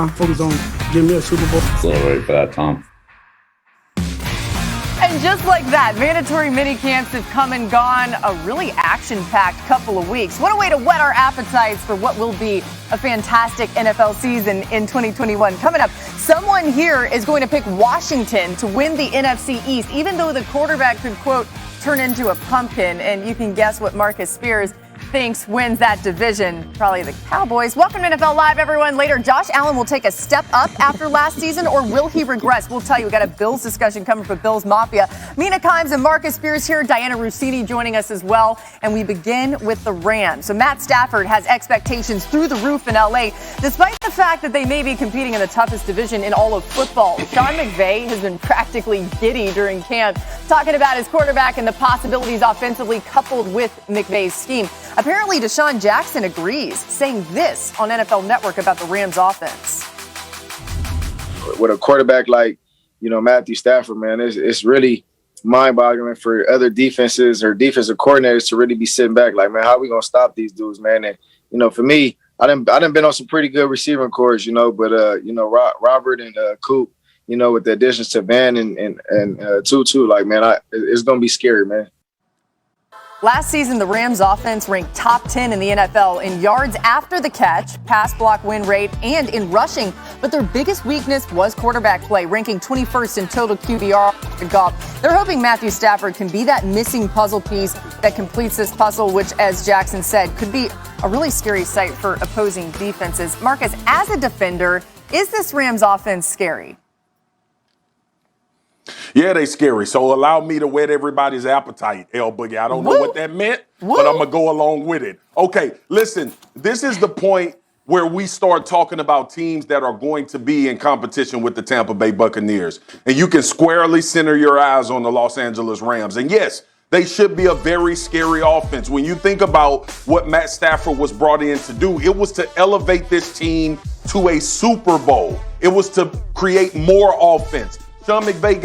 mind, focus on getting me a Super Bowl. Still ready for that, Tom. And just like that, mandatory mini camps have come and gone. A really action-packed couple of weeks. What a way to whet our appetites for what will be a fantastic NFL season in 2021. Coming up, someone here is going to pick Washington to win the NFC East, even though the quarterback could, quote, turn into a pumpkin. And you can guess what Marcus Spears thinks wins that division. Probably the Cowboys. Welcome to NFL Live, everyone. Later, Josh Allen will take a step up after last season, or will he regress? We'll tell you. We've got a Bills discussion coming for Bills Mafia. Mina Kimes and Marcus Spears here. Diana Rossini joining us as well. And we begin with the Rams. So Matt Stafford has expectations through the roof in L.A., despite the fact that they may be competing in the toughest division in all of football. Sean McVay has been practically giddy during camp, talking about his quarterback and the possibilities offensively coupled with McVay's scheme. Apparently, DeSean Jackson agrees, saying this on NFL Network about the Rams offense. With a quarterback like, Matthew Stafford, man, it's really mind-boggling for other defenses or defensive coordinators to really be sitting back like, man, how are we going to stop these dudes, man? And, for me, I done been on some pretty good receiving cores, but, Robert and Coop, with the additions to Van and Tutu, like, man, it's going to be scary, man. Last season, the Rams offense ranked top 10 in the NFL in yards after the catch, pass block win rate, and in rushing. But their biggest weakness was quarterback play, ranking 21st in total QBR and golf. They're hoping Matthew Stafford can be that missing puzzle piece that completes this puzzle, which, as Jackson said, could be a really scary sight for opposing defenses. Marcus, as a defender, is this Rams offense scary? Yeah, they scary. So allow me to whet everybody's appetite, L Boogie. I don't know what that meant, but I'm going to go along with it. Okay, listen, this is the point where we start talking about teams that are going to be in competition with the Tampa Bay Buccaneers. And you can squarely center your eyes on the Los Angeles Rams. And yes, they should be a very scary offense. When you think about what Matt Stafford was brought in to do, it was to elevate this team to a Super Bowl. It was to create more offense. Sean McVay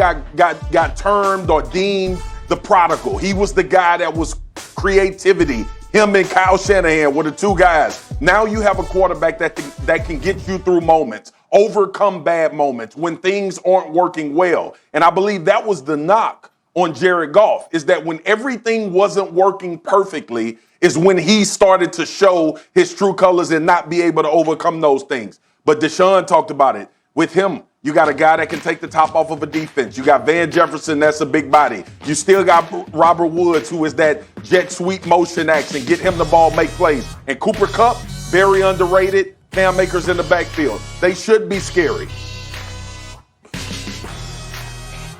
got termed or deemed the prodigal. He was the guy that was creativity. Him and Kyle Shanahan were the two guys. Now you have a quarterback that can get you through moments, overcome bad moments when things aren't working well. And I believe that was the knock on Jared Goff, is that when everything wasn't working perfectly is when he started to show his true colors and not be able to overcome those things. But DeSean talked about it. With him, you got a guy that can take the top off of a defense. You got Van Jefferson, that's a big body. You still got Robert Woods, who is that jet sweep motion action. Get him the ball, make plays. And Cooper Kupp, very underrated. Cam Akers in the backfield. They should be scary.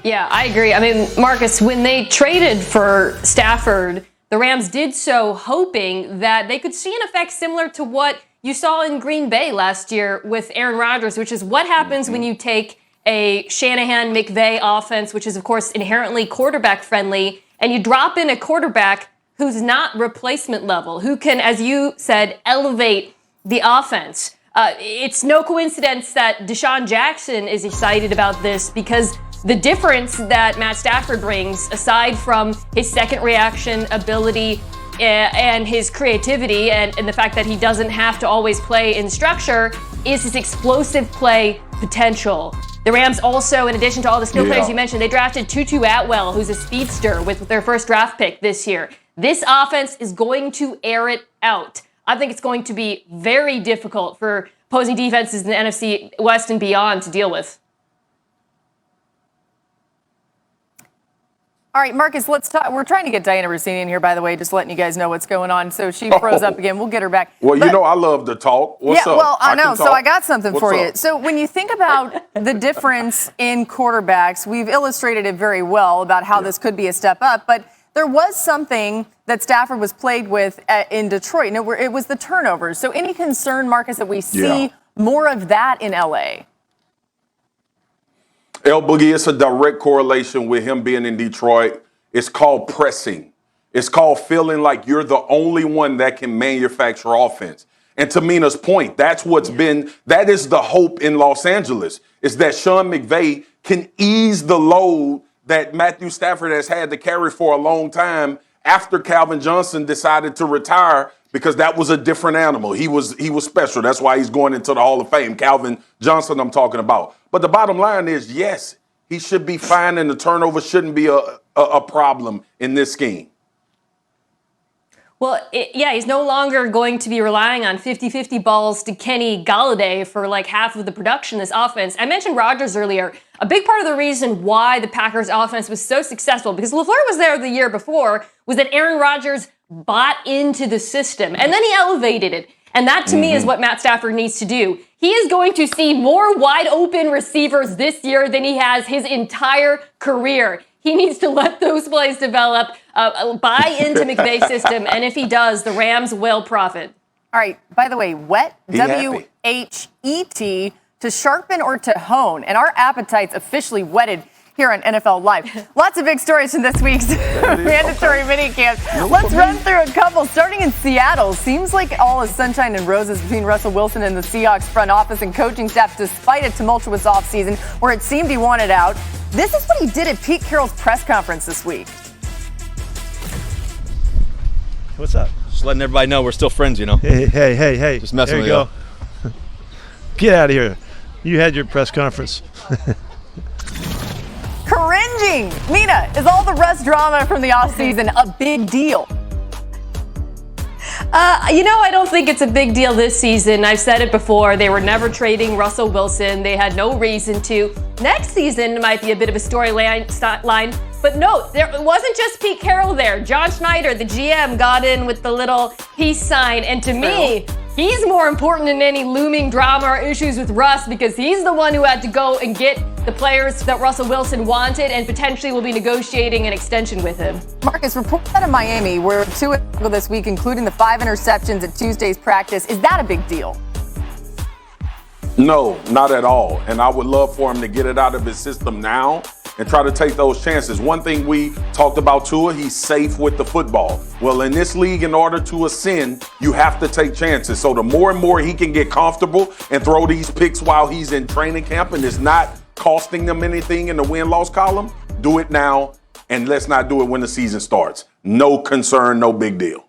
Yeah, I agree. I mean, Marcus, when they traded for Stafford, the Rams did so hoping that they could see an effect similar to what you saw in Green Bay last year with Aaron Rodgers, which is what happens when you take a Shanahan-McVay offense, which is, of course, inherently quarterback-friendly, and you drop in a quarterback who's not replacement level, who can, as you said, elevate the offense. It's no coincidence that DeSean Jackson is excited about this, because the difference that Matt Stafford brings, aside from his second reaction ability and his creativity and the fact that he doesn't have to always play in structure, is his explosive play potential. The Rams also, in addition to all the skill players you mentioned, they drafted Tutu Atwell, who's a speedster with their first draft pick this year. This offense is going to air it out. I think it's going to be very difficult for opposing defenses in the NFC West and beyond to deal with. All right, Marcus, let's talk. We're trying to get Diana Rossini in here, by the way, just letting you guys know what's going on. So she froze up again. We'll get her back. Well, but, I love to talk. What's up? Well, I know. So I got something What's for up? you. So when you think about the difference in quarterbacks, we've illustrated it very well about how this could be a step up. But there was something that Stafford was plagued with in Detroit, and it was the turnovers. So any concern, Marcus, that we see more of that in L.A.? L Boogie, it's a direct correlation with him being in Detroit. It's called pressing. It's called feeling like you're the only one that can manufacture offense. And to Mina's point, that is the hope in Los Angeles, is that Sean McVay can ease the load that Matthew Stafford has had to carry for a long time after Calvin Johnson decided to retire because that was a different animal. He was special. That's why he's going into the Hall of Fame. Calvin Johnson I'm talking about. But the bottom line is, yes, he should be fine, and the turnover shouldn't be a problem in this scheme. Well, he's no longer going to be relying on 50-50 balls to Kenny Galladay for like half of the production of this offense. I mentioned Rodgers earlier. A big part of the reason why the Packers offense was so successful, because LaFleur was there the year before, was that Aaron Rodgers bought into the system, and then he elevated it. And that, to me, is what Matt Stafford needs to do. He is going to see more wide open receivers this year than he has his entire career. He needs to let those plays develop, buy into McVay's system, and if he does, the Rams will profit. All right, by the way, wet, W-H-E-T, to sharpen or to hone. And our appetite's officially whetted here on NFL Live. Lots of big stories from this week's mandatory minicamp. Let's run through a couple, starting in Seattle. Seems like all is sunshine and roses between Russell Wilson and the Seahawks front office and coaching staff, despite a tumultuous offseason where it seemed he wanted out. This is what he did at Pete Carroll's press conference this week. What's up? Just letting everybody know we're still friends, you know. Hey. Just messing with you. Get out of here. You had your press conference. Cringing! Nina, is all the Russ drama from the offseason a big deal? I don't think it's a big deal this season. I've said it before. They were never trading Russell Wilson. They had no reason to. Next season might be a bit of a storyline. But no, it wasn't just Pete Carroll there. John Schneider, the GM, got in with the little peace sign. And to me, he's more important than any looming drama or issues with Russ, because he's the one who had to go and get the players that Russell Wilson wanted and potentially will be negotiating an extension with him. Marcus, reports out of Miami were 2 this week, including the 5 interceptions at Tuesday's practice. Is that a big deal? No, not at all. And I would love for him to get it out of his system now and try to take those chances. One thing we talked about, Tua, he's safe with the football. Well, in this league, in order to ascend, you have to take chances. So the more and more he can get comfortable and throw these picks while he's in training camp and it's not costing them anything in the win-loss column, do it now, and let's not do it when the season starts. No concern, no big deal.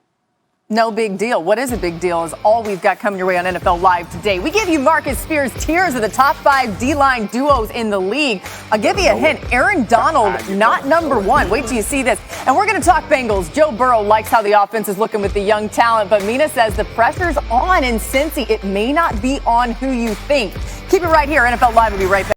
No big deal. What is a big deal is all we've got coming your way on NFL Live today. We give you Marcus Spears' tiers of the top 5 D-line duos in the league. I'll give you a hint. Aaron Donald, not number 1. Wait till you see this. And we're going to talk Bengals. Joe Burrow likes how the offense is looking with the young talent, but Mina says the pressure's on in Cincy. It may not be on who you think. Keep it right here. NFL Live will be right back.